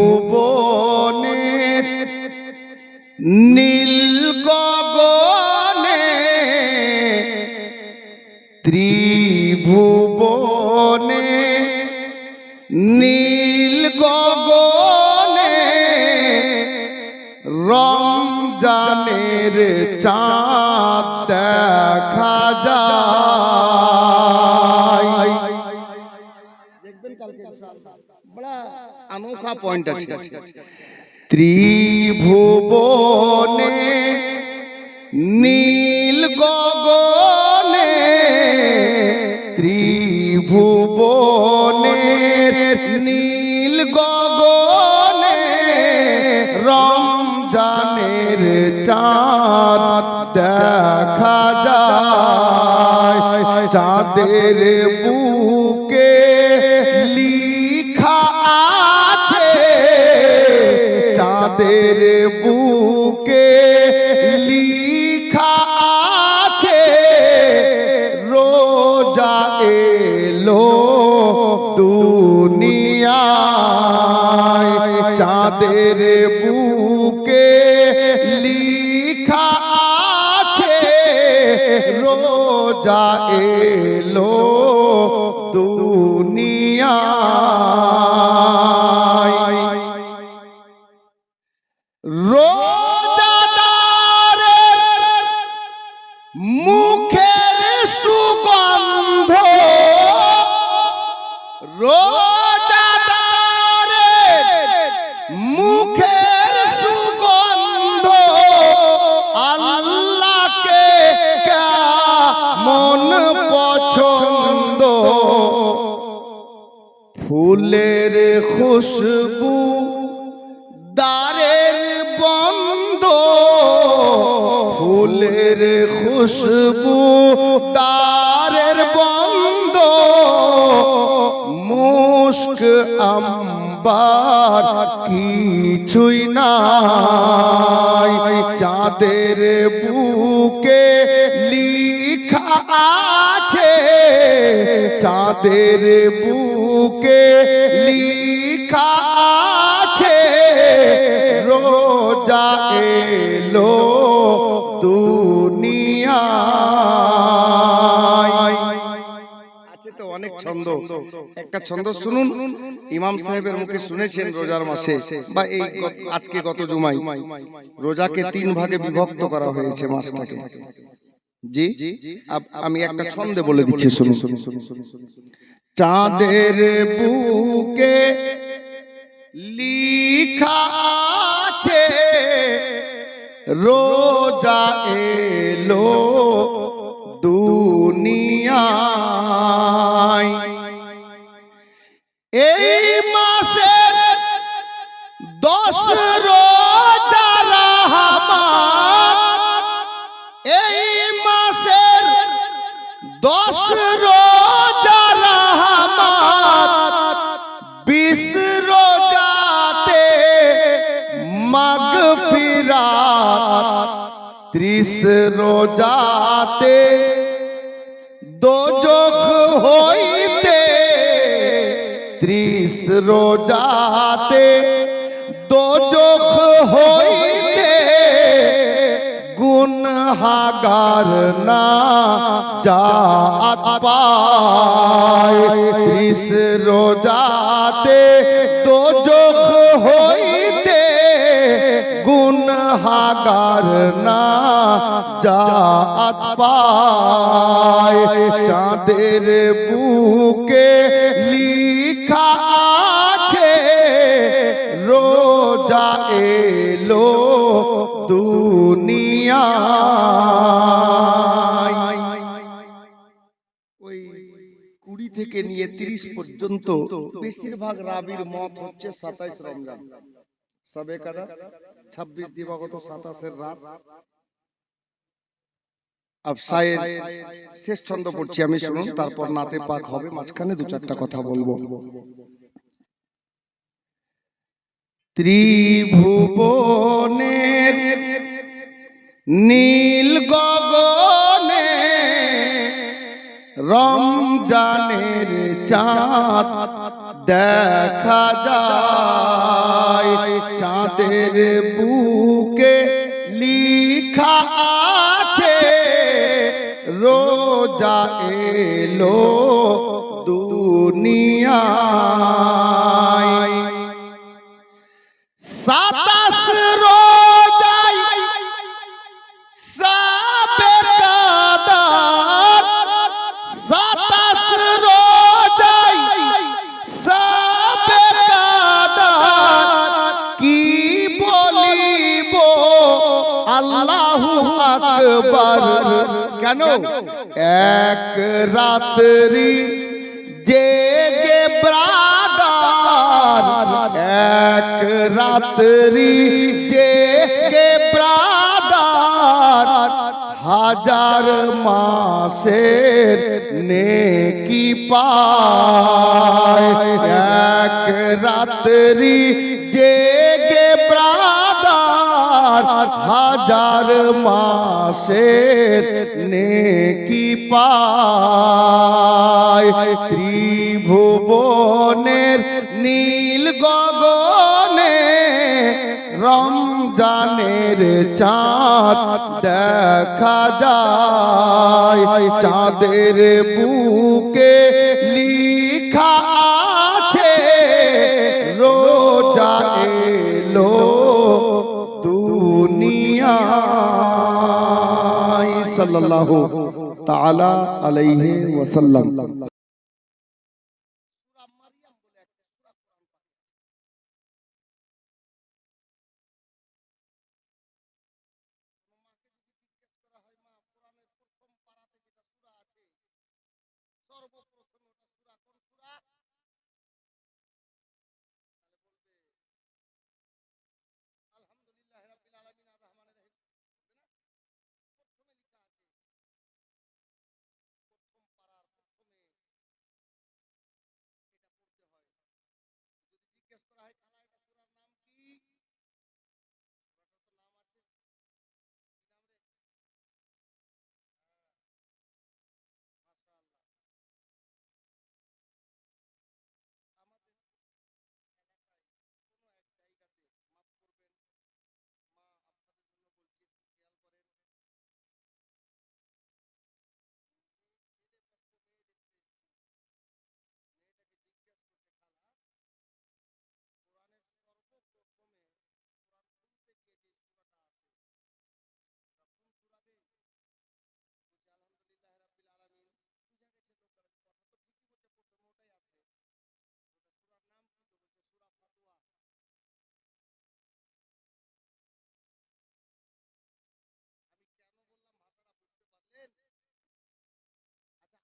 ত্রিভুবনের নীল গগনে ত্রিভুবনে নীল গগনে রমজানের চাঁদ দেখা যায়। দেখবেন কালকে বড় अनोखा पॉइंट আছে। ত্রিভুবনে নীল গগনে ত্রিভুবনে নীল গগনে রমজানের চাঁদ দেখা যায়। চাঁদের বুকে লিখা আছে, চাঁদের বুকে লিখা আছে, রোজা এলো দুনিয়ায়। চাঁদের বুকে লিখা আছে, রোজা এলো দুনিয়ায়। রোজাদারের মুখের সুগন্ধ, রোজাদারের মুখের সুগন্ধ আল্লাহকে কেমন পছন্দ। ফুলের খুশবু দারের বন্ধ, ফুলের খুশবু দারের বন্ধ, মুস্ক আম্বার কিছুই নাই। চাঁদের বুকে লিখা আছে, চাঁদের বুকে লিখা আছে, রোজা এলো দুনিয়ায়। আছে তো অনেক ছন্দ, একটা ছন্দ শুনুন। ইমাম সাহেবের মুখে শুনেছেন রোজার মাসে বা এই আজকে গত জুমায় রোজাকে 3 ভাগে বিভক্ত করা হয়েছে মাসটাকে। জি আমি একটা ছন্দে বলে দিচ্ছি শুনুন। চাঁদের বুকে লিখা আছে, রোজা এলো দুনিয়ায়। এই মাসের 10 রোজা রহমান, এই মাসের 10 রোজা রহমান, 20 রোজাতে মাগফিরাত, 30 রোজাতে দোজখ হইতে, 30 রোজাতে দোজখ হইতে গুনহাগার না জাত পায়। 30 রোজাতে দোজখ হইতে গুনহাগার না জাত পায়। চাঁদের বুকে লিখা আছে, রোজা এলো দুনিয়ায়। ওই 20 থেকে নিয়ে 30 পর্যন্ত বেশিরভাগ রাবির মত হচ্ছে 27 রমজান, সবে কদর 26 দিবাগত 27 রাত। अब शायद শেষ ছন্দ পড়ছি আমি, শুনুন, তারপর নাতে পাক হবে, মাঝখানে 2-4টা কথা বলবো। ত্রিভুবনের নীল গগনে রমজানের চাঁদ দেখা যায়, চাঁদের বুকে লিখা আছে রোজা এলো দুনিয়ায়। 27 রোজায় সাবে কাদার, 27 রোজায় সাবে কাদার, কি বলিব আল্লাহু আকবার। কেন? এক রাত্রি জেগে ব্রাদার, এক রাত্রি জেগে ব্রাদার, হাজার মাসের নেকি পায়। এক রাত্রি জেগে ব্রাদার, হাজার মাসের নেকি পায়। ত্রিভুবনের নীল গগনে রমজানের চাঁদ দেখা যায়, চাঁদের বুকে লিখা আছে রোজা এলো দুনিয়ায়। সাল্লাল্লাহু তাআলা আলাইহি ওয়াসাল্লাম।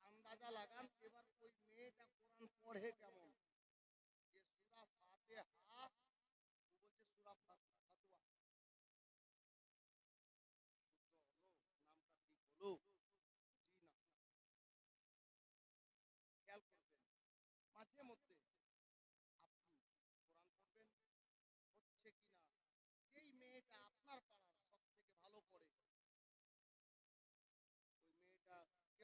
আন্দাজা লাগান এবার ওই মেয়েটা কোরআন পড়ে কেমন, যে সূরা ফাতিহা ও বলছে সূরা ফাতওয়া। নামটা ঠিক হলো? জি না। খেয়াল করবেন মাঝে মধ্যে আপনি কোরআন পড়বেন, হচ্ছে কিনা যেই মেয়েটা আপনার পাড়ার সব থেকে ভালো পড়ে ওই মেয়েটাকে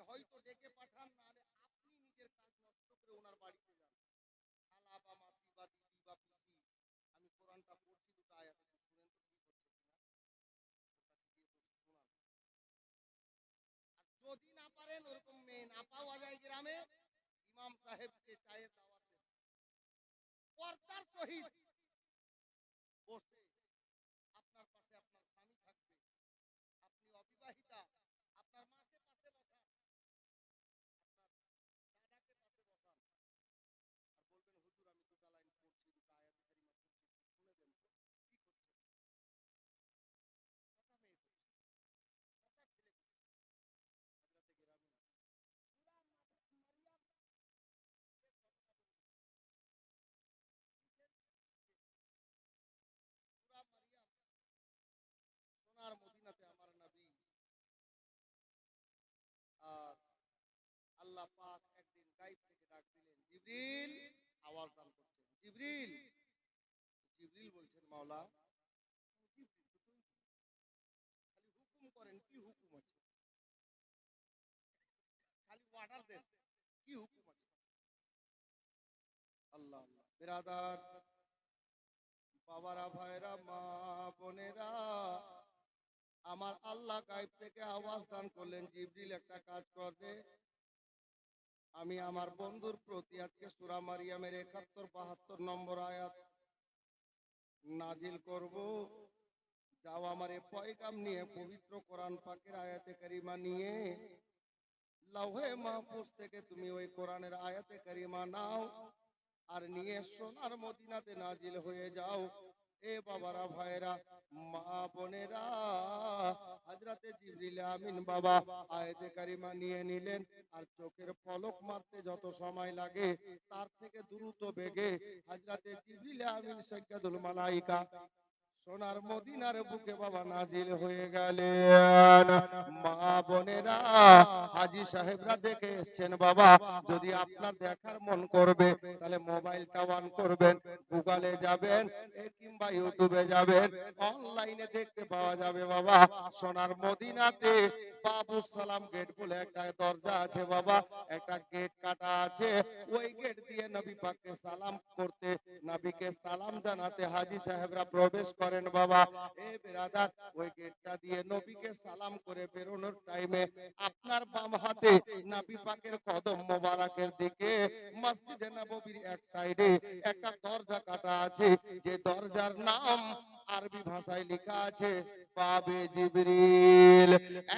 হয়তো ডেকে পাঠান, নাহলে আপনি নিজের কাজ নষ্ট করে ওনার বাড়িতে যান। খালা বা মাসি বা দিদি বা পিসি, আমি কোরআনটা পড়ছি, দুটো আয়াত একটু শুনেন তো ঠিক হচ্ছে কিনা, ওর কাছে গিয়ে বসে শোনান। আর যদি না পারেন, ওরকম মেয়ে না পাওয়া যায় গ্রামে, ইমাম সাহেবকে চায়ের দাওয়াত দেন, পর্দার সহিত বসে আপনার পাশে আপনার স্বামী থাকবে, আপনি অবিবাহিতা, আপনার মাকে পাশে বসান, আপনার দাদাকে পাশে বসান, আর বলবেন হুজুর আমি দুটো লাইন পড়ছি, দুটো আয়াতে কারিমা পড়ছি, একটু শুনে দেন তো ঠিক হচ্ছে। কথা মেয়ে করছে, কথা ছেলে করছে, হাজরাতে গ্রামে সূরা মারিয়াম এর ঘটনা বলুন। কিসের? সূরা মারিয়াম, সোনার মদিনাতে আমার নবী আর আল্লাহ পাক একদিন গায়েব থেকে ডাক দিলেন, জিবরিল, আওয়াজ দান করছেন, জিবরিল। জিবরিল বলছেন, মাওলা, জিবরিল তো তুই, খালি হুকুম কি হুকুম আছে? খালি অর্ডার দেন, কি হুকুম আছে? আল্লাহ আল্লাহ। বিরাদার, বাবারা, ভাইরা, মা বোনেরা, আমার আল্লাহ গায়েব থেকে আওয়াজ দান করলেন, জিবরিল একটা কাজ করবে। আমি আমার বন্ধুর প্রতি আজকে সূরা মারিয়ামের 71-72 নম্বর আয়াত নাজিল করব। যাও আমার এই পয়গাম নিয়ে, পবিত্র কোরআন পাকের আয়াতে কারিমা নিয়ে লাউহে মাহফুজ থেকে তুমি ওই কোরআনের আয়াতে কারিমা নাও, আর নিয়ে সোনার মদিনাতে নাজিল হয়ে যাও। এ বাবারা, ভাইরা, মা বোনেরা, হযরতে জিবরিল আমিন বাবা আয়াতে কারিমা নিয়ে নিলেন, আর চোখের পলক মারতে যত সময় লাগে তার থেকে দ্রুত বেগে হযরতে জিবরিল আমিন সাইয়্যিদুল মালায়েকা সোনার মদিনার বুকে বাবা নাজিল হয়ে গেলেন। মা বোনেরা, হাজী সাহেবরা দেখে এসছেন বাবা। যদি আপনার দেখার মন করবে তাহলে মোবাইলটা অন করবেন, গুগলে যাবেন কিংবা ইউটিউবে যাবেন, অনলাইনে দেখতে পাওয়া যাবে বাবা। সোনার মদিনাতে বাবু সালাম গেট বলে একটা দরজা আছে বাবা, একটা গেট কাটা আছে। ওই গেট দিয়ে নবী পাককে সালাম করতে, নবীকে সালাম জানাতে হাজী সাহেবরা প্রবেশ করেন বাবা। এ বিরাদার, ওই গেটটা দিয়ে নবীকে সালাম করে বেরোনোর টাইমে আপনার বাম হাতে নবী পাকের কদম মোবারকের দিকে মসজিদে নববীর এক সাইডে একটা দরজা কাটা আছে, যে দরজার নাম আরবি ভাষায় লেখা আছে বাবে জিবরিল।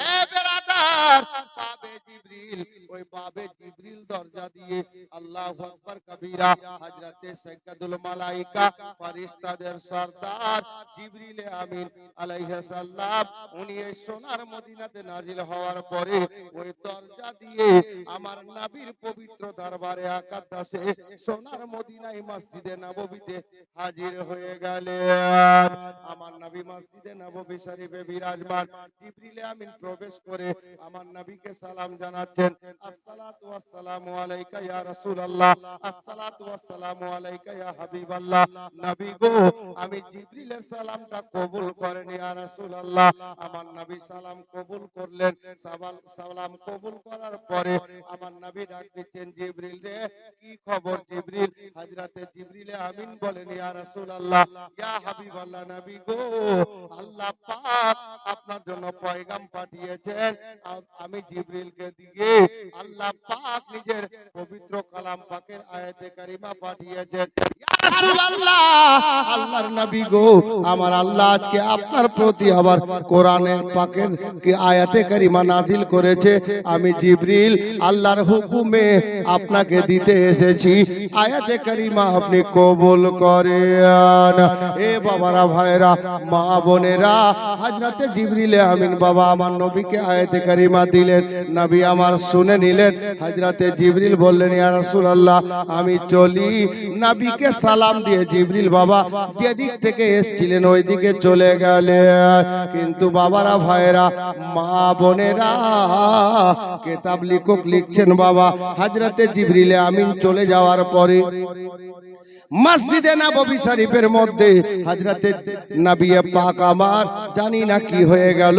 এ বিরাদার, বাবে জিবরিল, ওই বাবে জিবরিল দরজা দিয়ে আল্লাহু আকবার কবীরা হযরতে সাইয়্যিদুল মালায়েকা ফেরেশতাদের সরদার জিবরিল আমিন আলাইহিস সালাম উনি এই সোনার মদিনাতে নাজিল হওয়ার পরে ওই দরজা দিয়ে আমার নবীর পবিত্র দরবারে আকাদ্দাসে সোনার মদিনায় মসজিদে নববীতে হাজির হয়ে গেলেন। আমার নবী মসজিদে নববী শরীফে বিরাজমান। জিবরিল আমিন প্রবেশ করে আমার নবীকে সালাম জানাচ্ছেন, আসসালাতু ওয়াসসালামু আলাইকা ইয়া রাসূলুল্লাহ, আসসালাতু ওয়াসসালামু আলাইকা ইয়া হাবিবাল্লাহ। নবী গো, আমি জিবরিলের সালামটা কবুল করেন ইয়া রাসূলুল্লাহ। আমার নবী সালাম কবুল করলেন। সালাম কবুল করার পরে আমার নবী ডাক দিচ্ছেন, জিবরিল রে, কি খবর জিবরিল? হযরতে জিবরিল আমিন বলেন, ইয়া রাসূলুল্লাহ, ইয়া হাবিবাল্লাহ, নবী গো, আল্লাহ পাক আপনার জন্য পয়গাম পাঠিয়েছেন। আমি জিবরিলকে দিয়ে আল্লাহ পাক নিজের পবিত্র কালাম পাকের আয়াতে কারিমা পাঠিয়েছেন। ইয়া রাসূলুল্লাহ, আল্লাহর নবী গো, আমার আল্লাহ আজকে আপনার প্রতি আবার কোরআনে পাকের কি আয়াতে কারিমা নাজিল করেছে। আমি জিবরিল আল্লাহর হুকুমে আপনাকে দিতে এসেছি, আয়াতে কারিমা আপনি কবুল করেন। এ বাবারা, ভাইরা, মা বোনেরা, হযরতে জিবরিল আমিন বাবা আমার নবীকে আয়াতে কারিমা দিলেন। নবী আমার শুনে নিলেন। হযরতে জিবরিল বললেন, ইয়া রাসূলুল্লাহ, আমি চলি। নবীকে সালাম দিয়ে জিবরিল বাবা যেদিক থেকে এসেছিলেন ওই দিকে চলে গেলেন। কিন্তু বাবারা, ভাইরা, মা বোনেরা, কিতাব লেখক লিখছেন বাবা, হযরতে জিবরিল আমিন চলে যাওয়ার পরে মসজিদে নববী শরীফের মধ্যে হযরতে নবী পাক আমার জানি না কি হয়ে গেল,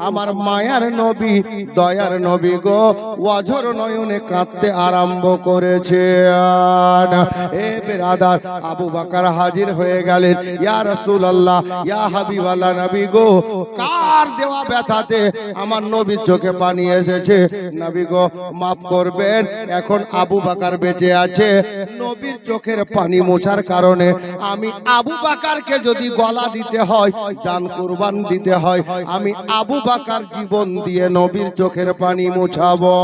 আমার মায়ার নবী, দয়ার নবী গো, ওয়াজর নয়নে কাঁদতে আরম্ভ করেছেন। এ বিরাদার, আবু বকর হাজির হয়ে গেলেন। ইয়া রাসূলুল্লাহ, ইয়া হাবিবাল্লাহ, নবী গো, কার দেওয়া ব্যথাতে আমার নবীর চোখে পানি এসেছে? নবী গো, মাফ করবেন, এখন আবু বকর বেঁচে আছে, নবীর চোখের পানি মোছার কারণে আমি আবু বকরকে যদি গলা দিতে হয়, জান কুরবান দিতে হয়, আমি আবু বকর জীবন দিয়ে নবীর চোখের পানি মোছাবো।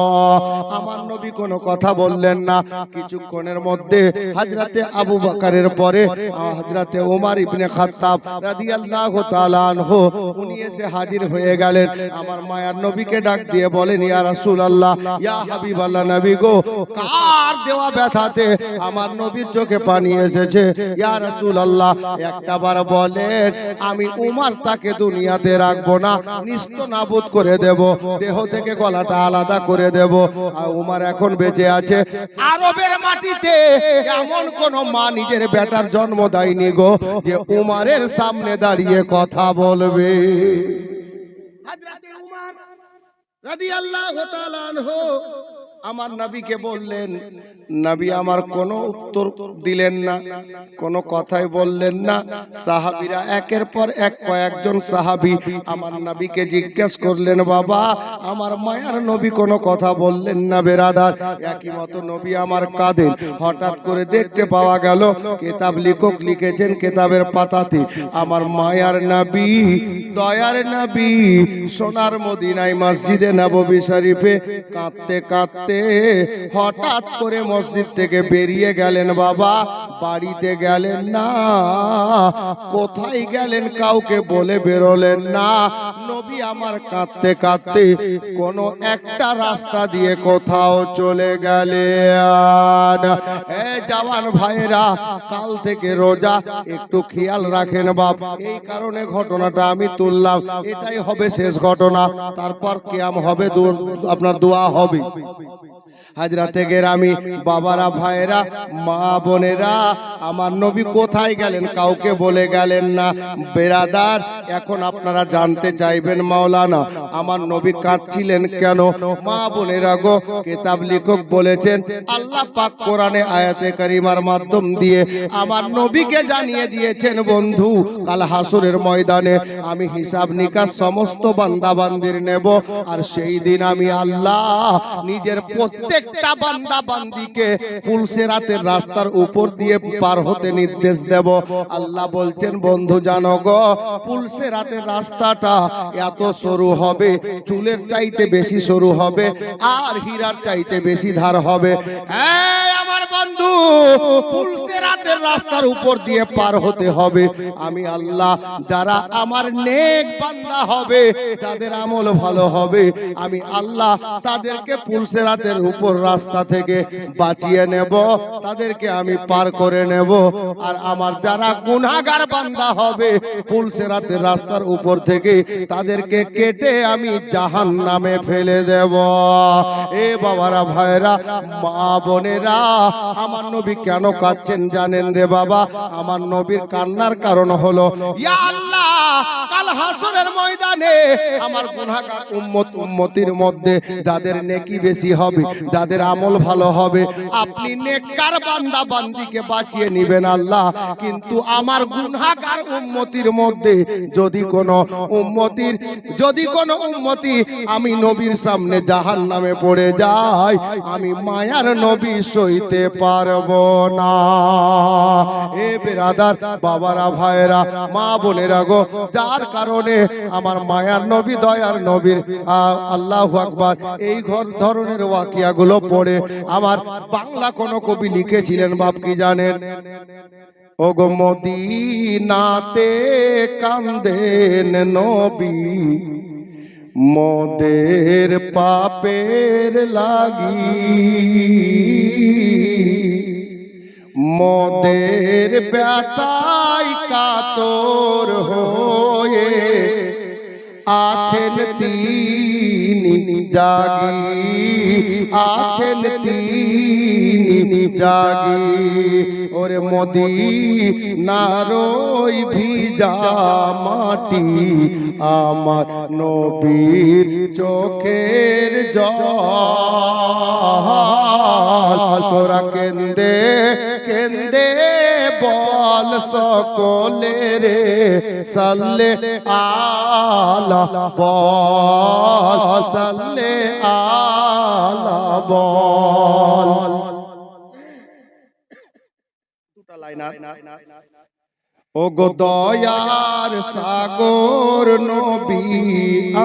আমার নবী কোনো কথা বললেন না। কিছুক্ষণের মধ্যে হযরতে আবু বকরের পরে হযরতে ওমর ইবনে খাত্তাব রাদিয়াল্লাহু তাআলা আনহু উনি এসে হাজির হয়ে গেলেন। আমার মায়ার নবীকে ডাক দিয়ে বলেন, ইয়া রাসূলুল্লাহ, ইয়া হাবিবাল্লাহ, নবী গো, কার দেওয়া ব্যথাতে আমার নবীর চোখে পানি এসেছে? ইয়া রাসূলুল্লাহ, একটাবার বলেন, আমি উমর তাকে দুনিয়াতে রাখবো না, নিস্তনাবুদ করে দেব, দেহ থেকে গলাটা আলাদা করে দেব। আর উমর এখন বেঁচে আছে। আরবের মাটিতে এমন কোন মা নিজের বেটার জন্ম দেয়নি গো যে উমরের সামনে দাঁড়িয়ে কথা বলবে। হযরতে উমর রাদিয়াল্লাহু তাআলা আনহু আমার নবীকে বললেন, নবী আমার কোনো উত্তর দিলেন না, কোনো কথাই বললেন না। সাহাবীরা একের পর এক কয়েকজন সাহাবী আমার নবীকে জিজ্ঞেস করলেন, বাবা আমার মায়ার নবী কোনো কথা বললেন না। বেরাদার, একই মতো নবী আমার কাঁদেন। হঠাৎ করে দেখতে পাওয়া গেল কিতাব লেখক লিখেছেন কিতাবের পাতাতে, আমার মায়ার নবী, দয়ার নবী সোনার মদিনায় মসজিদে নববী শরীফে কাঁদতে কাঁদতে হঠাৎ করে মসজিদ থেকে বেরিয়ে গেলেন। বাবা বাড়িতে গেলেন না, কোথায় গেলেন কাউকে বলে বেরোলেন না। নবী আমার কাঁদতে কাঁদতে কোন একটা রাস্তা দিয়ে কোথাও চলে গেলেন। জওয়ান ভাইরা, কাল থেকে রোজা, একটু খেয়াল রাখেন বাপ। এই কারণে ঘটনাটা আমি তুললাম, এটাই হবে শেষ ঘটনা, তারপর কিয়াম হবে, আপনার দোয়া হবে। হাজরাতে গেরামি, বাবারা, ভাইরা, মা বোনেরা, আমার নবী কোথায় গেলেন কাউকে বলে গেলেন না। বেরাদার, এখন আপনারা জানতে চাইবেন মাওলানা আমার নবী কাঁদছিলেন কেন? মা বোনেরা গো, কিতাব লেখক বলেছেন আল্লাহ পাক কোরআনে আয়াতে কারিমার মাধ্যম দিয়ে আমার নবীকে জানিয়ে দিয়েছেন, বন্ধু কাল হাসরের ময়দানে আমি হিসাব নিকাশ সমস্ত বান্দা বান্দির নেব, আর সেই দিন আমি আল্লাহ নিজের প্রত্যেকটা বান্দা বান্দিকে পুলসিরাতের রাস্তার উপর দিয়ে পার হতে নির্দেশ দেব। আল্লাহ বলছেন, বন্ধু জানো গো, পুলসিরাতের রাস্তাটা এত সরু হবে, চুলের চাইতে বেশি সরু হবে, আর হীরার চাইতে বেশি ধার হবে। আমার বন্ধু, পুলসিরাতের রাস্তার উপর দিয়ে পার হতে হবে। আমি আল্লাহ যারা আমার নেক বান্দা হবে, যাদের আমল ভালো হবে, আমি আল্লাহ তাদেরকে পুলসিরাতের উপর রাস্তা থেকে বাঁচিয়ে নেব, তাদেরকে আমি পার করে নেব। আর আমার যারা গুনাহগার বান্দা হবে, পুলসিরাতের রাস্তার উপর থেকে তাদেরকে কেটে আমি জাহান্নামে ফেলে দেব। এ বাবারা, ভাইরা, মা বোনেরা, আমার নবী কেন কাঁদছেন জানেন রে বাবা? আমার নবীর কান্নার কারণ হলো, ইয়া আল্লাহ, কাল হাসরের ময়দানে আমার গুনাহগার উম্মতির মধ্যে যাদের নেকি বেশি হবে, যাদের আমল ভালো হবে, আপনি নেককার বান্দা বান্দিকে বাঁচিয়ে নেবেন আল্লাহ, কিন্তু আমার গুনাহগার উম্মতির মধ্যে যদি কোনো উম্মতি আমি নবীর সামনে জাহান্নামে পড়ে যায়, আমি মায়ার নবী সইতে পারবো না। এ বেরাদার, বাবারা, ভাইরা, মা বোনেরা গো, যার কারণে আমার মায়ার নবী, দয়ার নবীর আল্লাহু আকবার এই ধরনের ওয়াকিয়াগুলো পড়ে আমার বাংলা কোন কবি লিখেছিলেন বাপ, কি জানেন? ও গো মদিনাতে কান্দেন নবী, মোদের পাপের লাগি, মোদের ব্যথায় কাতর হয়ে আছেন তিনি জাগি, আছেন তিনি জাগি। ওরে মদিনারই ভিজা মাটি, আমার নবীর চোখের জল, তোরা কেন্দে কেন্দে বল সকলে রে সাল্লে আলা, বল সাল্লে আলা, বল। দুটা লাইন। ও গো দয়ার সাগর নবী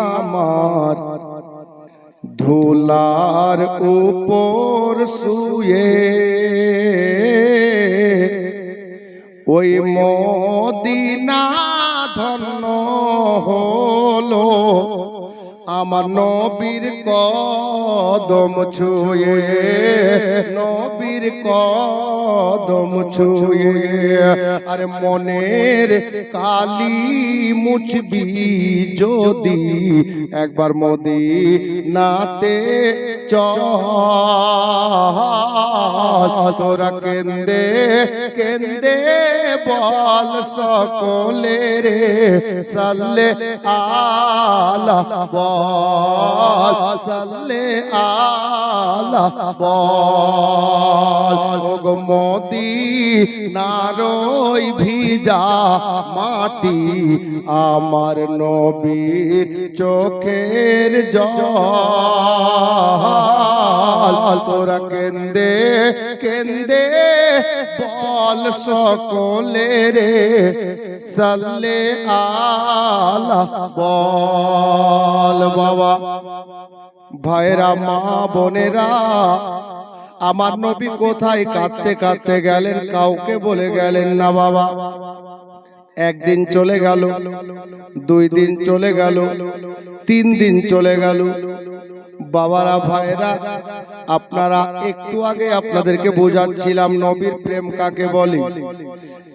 আমার, ধুলার উপর শুয়ে ওই মদিনা ধন্য হলো, আমার নবীর কদম ছুঁয়ে, নবীর কদম ছুঁয়ে। আরে মনের কালি মুছবি যদি একবার মদিনাতে চল, তোরা কেন্দে কেন্দে বল সকলে রে সাল্লে আলা, আলা বল সাল্লে আলা বল ওগো মদিনারই ভিজা মাটি আমার নবীর চোখের জল তোরা কেন্দে কেন্দে বল সকলে রে সাল্লে আলা বল বাবা ভাইরা মা বোনেরা আমার নবী কোথায় কাঁদতে কাঁদতে গেলেন কাউকে বলে গেলেন না বাবা একদিন চলে গেল 2 দিন চলে গেল 3 দিন চলে গেল বাবারা ভাইরা আপনারা একটু আগে আপনাদেরকে বোঝাচ্ছিলাম নবীর প্রেম কাকে বলে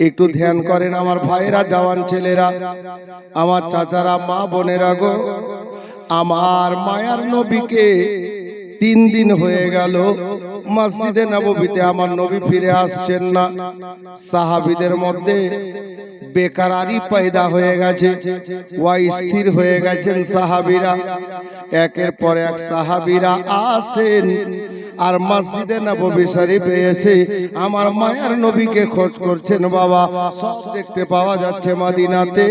একটু ধ্যান করেন আমার ভাইরা জওয়ান ছেলেরা আমার চাচারা মা বোনেরা গো আমার মায়ার নবীকে 3 দিন হয়ে গেল মসজিদে নববীতে আমার নবী ফিরে আসছেন না সাহাবীদের মধ্যে বেকারারি পয়দা হয়ে গেছে অস্থির হয়ে গেছেন সাহাবীরা একের পর এক সাহাবীরা আসেন আর মসজিদে নববী শরীফে এসে আমার মায়ার নবীকে খোঁজ করছেন বাবা সব দেখতে পাওয়া যাচ্ছে মদিনাতে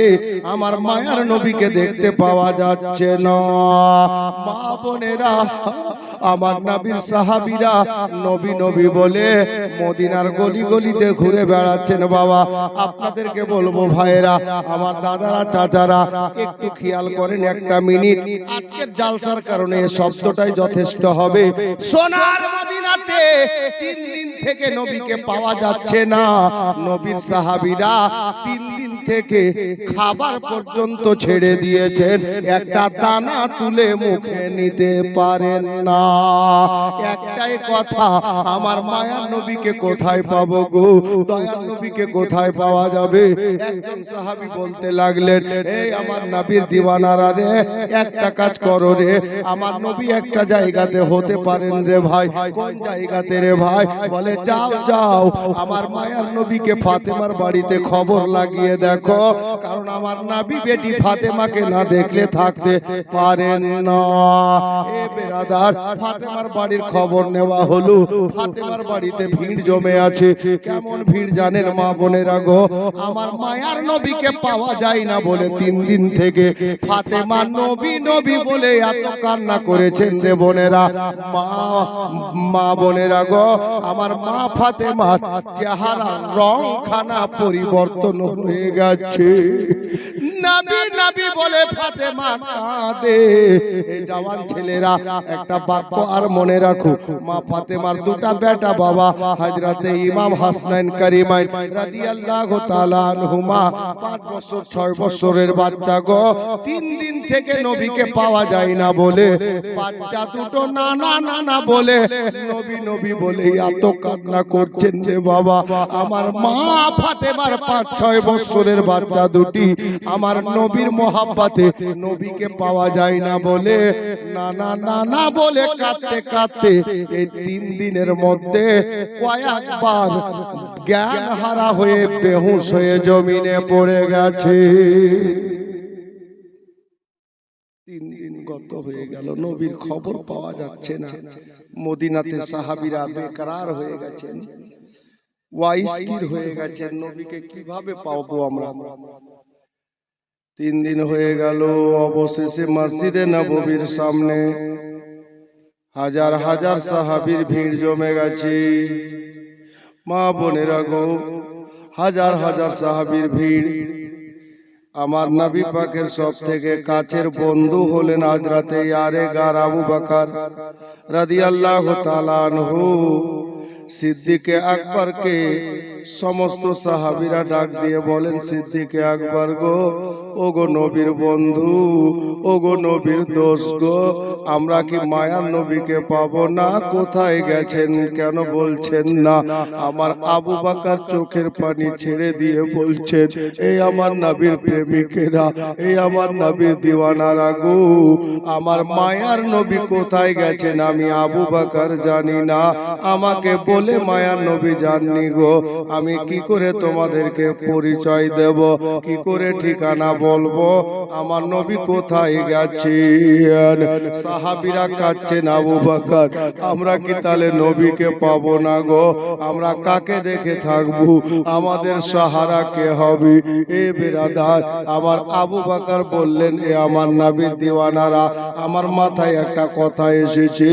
আমার মায়ার নবীকে দেখতে পাওয়া যাচ্ছে না মা বোনেরা আমার নবীর সাহাবীরা নবী নবী বলে মদিনার গলি গলিতে ঘুরে বেড়াচ্ছেন বাবা আপনাদেরকে বলবো ভাইরা আমার দাদারা চাচারা একটু খেয়াল করেন একটা মিনিট আজকের জালসার কারণে এই শব্দটাই যথেষ্ট হবে সোনার মদিনাতে 3 দিন থেকে নবীকে পাওয়া যাচ্ছে না নবীর সাহাবীরা 3 দিন থেকে খাবার পর্যন্ত ছেড়ে দিয়েছেন একটা দানা তুলে মুখে নিতে পারেন না একটাই কথা আমার মায়ার নবীকে কোথায় পাবো গো দয়ার নবীকে কোথায় পাওয়া যাবে একজন সাহাবী বলতে লাগলেন এই আমার নবীর দিওয়ানারা রে একটা কাজ করো রে আমার নবী একটা জায়গাতে হতে পারেন রে ভাই কোন জায়গাতে রে ভাই বলে যাও যাও আমার মায়ার নবীকে ফাতেমার বাড়িতে খবর লাগিয়ে দেখো কারণ আমার নবী বেটি ফাতেমাকে না দেখলে থাকতে পারেন না এ বেরাদার ফাতেমার বাড়ির খবর নেওয়া হলো ফাতেমার বাড়িতে ভিড় জমে আছে কেমন ভিড় জানেন মা বোনেরা গো আমার মায়ার নবীকে পাওয়া যায় না বলে 3 দিন থেকে ফাতেমা নবী নবী বলে এত কান্না করেছেন রে বোনেরা মা বোনেরা গো আমার মা ফাতেমার চেহারা রং খানা পরিবর্তন হয়ে গেছে নবী নবী বলে ফাতেমা কাঁদে এই জওয়ান ছেলেরা একটা বাক্য আর মনে রাখো মা ফাতেমার দুটা বেটা বাবা হযরতে ইমাম হাসান কারিমাইন রাদিয়াল্লাহু তাআলা আনহুমা 5 বছর 6 বছরের বাচ্চা গো 3 দিন থেকে নবীকে পাওয়া যায় না বলে বাচ্চা দুটো নানা নানা বলে নবী নবী বলে এত কান্না করছেন রে বাবা আমার মা ফাতেমার 5-6 বছরের বাচ্চা দুটি আমার নবীর মোহাব্বতে নবীকে পাওয়া যায় না বলে নানা নানা বলে কাঁদতে কাঁদতে এই 3 দিনের মধ্যে কয়েকবার জ্ঞান হারা হয়ে বেহুশ হয়ে জমিনে পড়ে গেছে 3 দিন গত হয়ে গেল নবীর খবর পাওয়া যাচ্ছে না মদিনাতে সাহাবীরা বেকরার হয়ে গেছেন অস্থির হয়ে গেছেন নবীকে কিভাবে পাবো আমরা 3 দিন হয়ে গেল অবশেষে মসজিদে নববীর সামনে হাজার হাজার সাহাবীর ভিড় জমে গেছে মা বোনেরা গো হাজার হাজার সাহাবীর ভিড় আমার নবী পাকের সব থেকে কাছের বন্ধু হলেন হযরতে ইয়ারে গার আবু বকর রাদিয়াল্লাহু তাআলা আনহু সিদ্দিকে আকবরকে সমস্ত সাহাবীরা ডাক দিয়ে বলেন সিদ্দিকে আকবর গো ওগো নবীর বন্ধু ওগো নবীর দোস্ত গো আমরা কি মায়ার নবীকে পাবো না কোথায় গেছেন কেন বলছেন না আমার আবু বকর চোখের পানি ছেড়ে দিয়ে বলছেন এই আমার নবীর প্রেমিকেরা এই আমার নবীর দিওয়ানারা গো আমার মায়ার নবী কোথায় গেছেন আমি আবু বকর জানি না আমাকে বলে মায়ার নবী জাননি গো আমি কি করে তোমাদেরকে পরিচয় দেব কি করে ঠিকানা বলবো আমার নবী কোথায় গেছেন। সাহাবীরা কাঁদছেন, আবু বকর আমরা কি তাহলে নবীকে পাবো না গো, আমরা কাকে দেখে থাকবো, আমাদের সাহারা কে হবে। এ বিরাদার আমার আবু বকর বললেন, এ আমার নবীর দিওয়ানারা, আমার মাথায় একটা কথা এসেছে,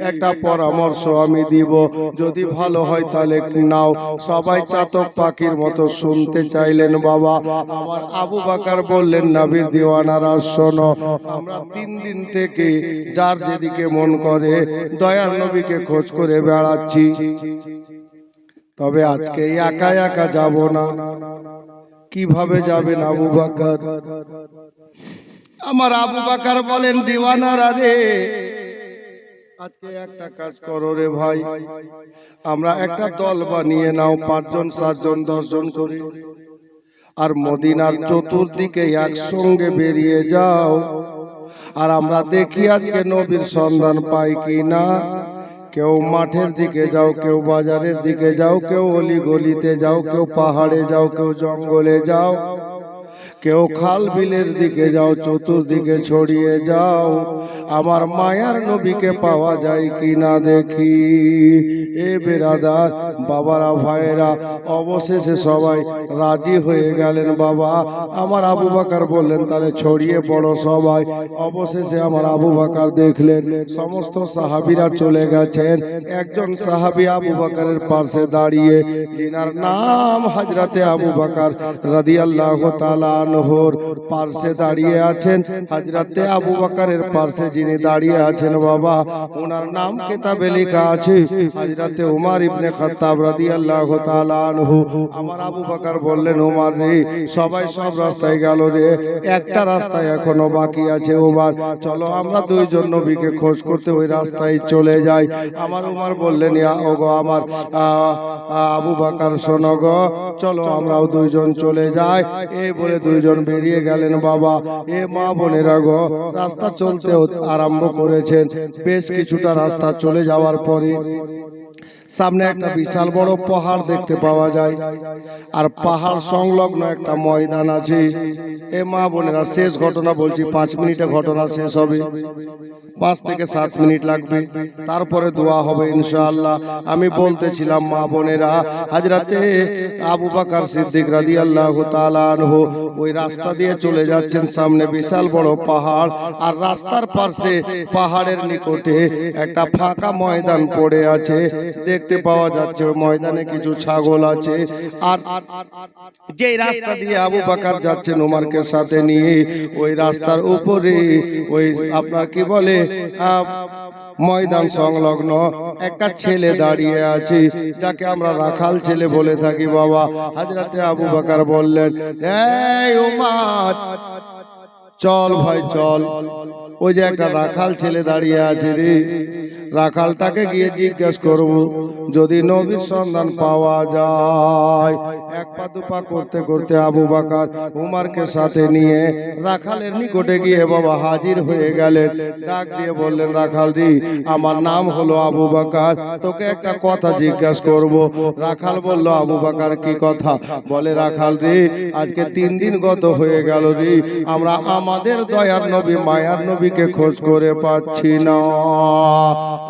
একটা পরামর্শ আমি দিব, যদি ভালো হয় তাহলে নাও। সবাই চাতক পাখির মতো শুনতে চাইলেন বাবা। আমার আবু বকর বললেন, নবীর দিওয়ানারা শোনো, আমরা 3 দিন থেকে যার যেদিকে মন করে দয়ার নবীকে খোঁজ করে বেড়াচ্ছি, তবে আজকে একা একা যাব না। কিভাবে যাবেন আবু বকর? আমার আবু বকর বলেন, দিওয়ানারা রে, আজকে একটা কাজ করো রে ভাই, আমরা একটা দল বানিয়ে নাও, 5 জন 7 জন 10 জন করে, আর মদিনার চতুর্দিকে একসঙ্গে বেরিয়ে যাও, আর আমরা দেখি আজকে নবীর সন্ধান পাই কি না। কেউ মাঠের দিকে যাও, কেউ বাজারের দিকে যাও, কেউ অলি গলিতে যাও, কেউ পাহাড়ে যাও, কেউ জঙ্গলে যাও, কেউ খাল বিলের দিকে যাও, চতুর্দিকে ছড়িয়ে যাও, আমার মায়ার নবীকে পাওয়া যায় কি না দেখি। এ বেরাদার বাবারা ভাইয়েরা, অবশেষে সবাই রাজি হয়ে গেলেন বাবা। আমার আবু বকর বললেন, তাহলে ছড়িয়ে পড়ো সবাই। অবশেষে আমার আবু বকর দেখলেন সমস্ত সাহাবীরা চলে গেছেন, একজন সাহাবী আবু বকরের পাশে দাঁড়িয়ে, যিনার নাম হযরতে আবু বকর রাদিয়াল্লাহু তাআলা আনহুর পাশে দাঁড়িয়ে আছেন। হযরতে আবু বকরের পাশে যিনি দাঁড়িয়ে আছেন বাবা, ওনার নাম কিতাবে লেখা আছে হযরতে উমর ইবনে খাত্তাব রাদিয়াল্লাহু তাআলা আনহু। আমার আবু বকর বললেন, উমর রে, সবাই সব রাস্তায় গেল রে, একটা রাস্তায় এখনো বাকি আছে উমর, চলো আমরা 2 জন নবীকে খোঁজ করতে ওই রাস্তায় চলে যাই। আমার উমর বললেন, ইয়া ওগো আমার আবু বকর শোনো গো, চলো আমরাও 2 জন চলে যাই। এই বলে 2 জন বেরিয়ে গেলেন বাবা। এ মা বোনেরা গো, রাস্তা চলতে আরম্ভ করেছেন। বেশ কিছুটা রাস্তা চলে যাওয়ার পরে সামনে একটা বিশাল বড় পাহাড় দেখতে পাওয়া যায়, আর পাহাড় সংলগ্ন একটা ময়দান আছে। এ মা বোনেরা, শেষ ঘটনা বলছি, 5 মিনিটে ঘটনা শেষ হবে, 5 থেকে 7 মিনিট লাগবে, তারপরে দোয়া হবে ইনশাআল্লাহ। আমি বলতেছিলাম মা বোনেরা, হযরতে আবু বকর সিদ্দিক রাদিয়াল্লাহু তাআলা আনহু ওই রাস্তা দিয়ে চলে যাচ্ছেন, সামনে বিশাল বড় পাহাড়, আর রাস্তার পাশে পাহাড়ের নিকটে একটা ফাঁকা ময়দান পড়ে আছে। দেখতে পাওয়া যাচ্ছে ওই ময়দানে কিছু ছাগল আছে। আর যে রাস্তা দিয়ে আবু বকর যাচ্ছেন উমরকে সাথে নিয়ে, ওই রাস্তার উপরে ওই আপনার কি বলে ময়দান সংলগ্ন একটা ছেলে দাঁড়িয়ে আছে, যাকে আমরা রাখাল ছেলে বলে থাকি বাবা। হযরতে আবু বকর বললেন, এই উমর, চল ভাই চল, ওই যে একটা রাখাল ছেলে দাঁড়িয়ে আছে রে, রাখালটাকে গিয়ে জিজ্ঞেস করব, যদি নবীর সন্ধান পাওয়া যায়। এক পা দুপা করতে করতে আবু বকর উমরকে সাথে নিয়ে রাখালের নিকটে গিয়ে বাবা হাজির হয়ে গেলেন। ডাক দিয়ে বললেন, রাখাল রে, আমার নাম হলো আবু বকর, তোকে একটা কথা জিজ্ঞেস করব। রাখাল বলল, আবু বকর কি কথা? বলে, রাখাল রে, আজকে 3 দিন গত হয়ে গেল রে, আমরা আমাদের দয়ার নবী মায়ার নবীকে খোঁজ করে পাচ্ছি না।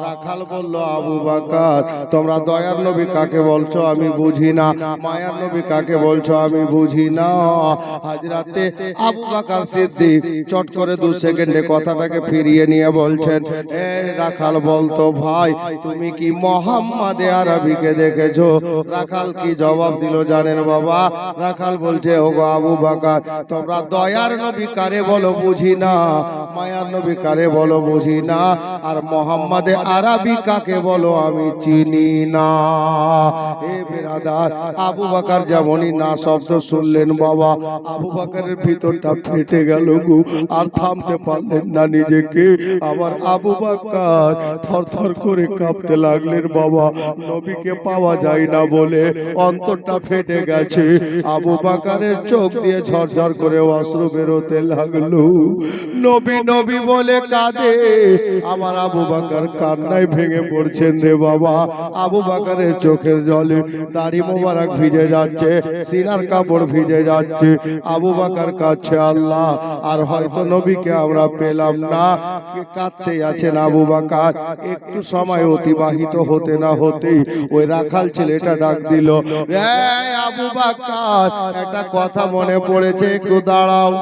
রাখাল বলল, আবু বকর, তোমরা দয়ার নবী কাকে বলছো আমি বুঝি না, মায়ার নবী কাকে বলছো আমি বুঝি না। হযরতে আবু বকর সিদ্দিক চট করে 2 সেকেন্ডে কথাটাকে ফিরিয়ে নিয়ে বলছেন, এ রাখাল বলতো ভাই, তুমি কি মুহাম্মদে আরবিকে দেখেছো? রাখাল কি জবাব দিল জানেন বাবা? রাখাল বলছে, ওগো আবু বকর, তোমরা দয়ার নবী কারে বলো বুঝি না, মায়ার নবী কারে বলো বুঝি না, আর মুহাম্মদে আরবি কাকে বলো আমি চিনি না। এ বিরাদার, আবু বকর যেমনই না শব্দ শুনলেন বাবা, আবু বকরের ভিতরটা ফেটে গেল গো, আর থামতে পারলেন না নিজেকে। আমার আবু বকর থরথর করে কাঁপতে লাগলেন বাবা, নবীকে পাওয়া যায় না বলে অন্তরটা ফেটে গেছে। আবু বকরের চোখ দিয়ে ঝরঝর করে অশ্রু বেরোতে লাগলো। নবী নবী নবী বলে কাঁদে। আমার আবু বকর কান্নায় ভেঙে পড়ছেন রে বাবা। আবু বকরের চোখের জলে দাড়ি মোবারক ভিজে যাচ্ছে, সিনার কাপড় ভিজে যাচ্ছে। আবু বকর কাঁদছে, আল্লাহ আর হয়তো নবীকে আমরা পেলাম না। কাঁদতে আছেন আবু বকর। একটু সময় অতিবাহিত হতে না হতেই ওই রাখাল ছেলেটা ডাক দিল, এই আবু বকর, একটা কথা মনে পড়েছে, একটু দাঁড়াও।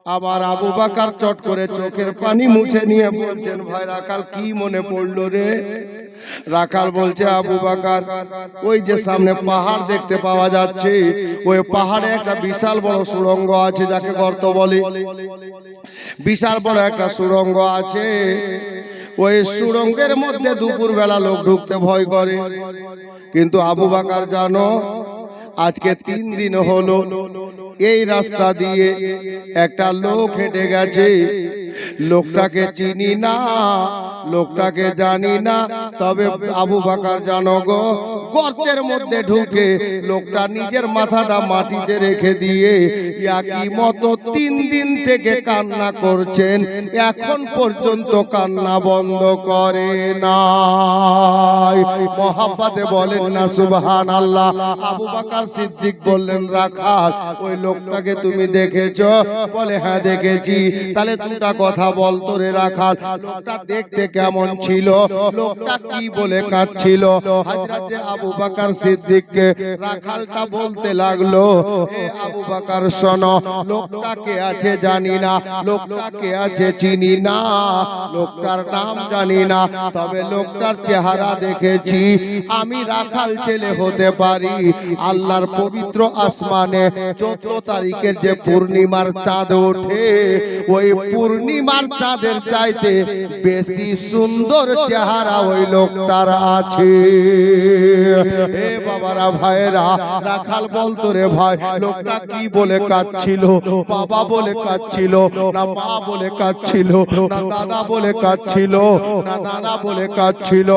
আমার আবু বকর চট করে চোখের পানি মুছে নিয়ে বলছেন, ভাই রাখাল, কি মনে পড়লো রে? রাখাল বলছে, আবু বকর, ওই যে সামনে পাহাড় দেখতে পাওয়া যাচ্ছে, ওই পাহাড়ে একটা বিশাল বড় সুড়ঙ্গ আছে, যাকে গর্ত বলে। বিশাল বড় একটা সুড়ঙ্গ আছে। ওই সুড়ঙ্গের মধ্যে দুপুর বেলা লোক ঢুকতে ভয় করে। কিন্তু আবু বকর জানো, আজকে 3 দিন হলো এই রাস্তা দিয়ে একটা লোক হেঁটে গেছে। লোকটাকে চিনি না, লোকটাকে জানি না, তবে আবু বকর জানো গো, গর্তের মধ্যে ঢুকে লোকটা নিজের মাথাটা মাটিতে রেখে দিয়ে একই মতো 3 দিন থেকে কান্না করছেন, এখন পর্যন্ত কান্না বন্ধ করে না। মহাব্বতে বলেন না সুবহানাল্লাহ। আবু বকর সিদ্দিক বললেন, রাখাল, ওই লোকটাকে তুমি দেখেছো? বলে, হ্যাঁ দেখেছি। তাহলে দুটা কথা বলতো রে রাখাল, লোকটা দেখতে কেমন ছিল, লোকটা কি বলে কাঁদছিল? হযরতে আবু বকর সিদ্দিককে রাখালটা বলতে লাগলো, এ আবু বকর শোনো, লোকটা কে আছে জানি না, লোকটা কে আছে চিনি না, লোকটার নাম জানি না, তবে লোকটার চেহারা দেখেছি। আমি রাখাল ছেলে হতে পারি, আল্লাহর পবিত্র আসমানে 14 তারিখের যে পূর্ণিমার চাঁদ ওঠে, ওই পূর্ণিমার চাঁদের চাইতে বেশি সুন্দর চেহারা ওই লোকটার আছে। এ বাবারা, ভাইরা, রাখাল বলতো, রে ভাই, লোকটা কি বলে কাঁদছিল? বাবা বলে কাঁদছিল, না মা বলে কাঁদছিল, না দাদা বলে কাঁদছিল, না নানা বলে কাঁদছিল?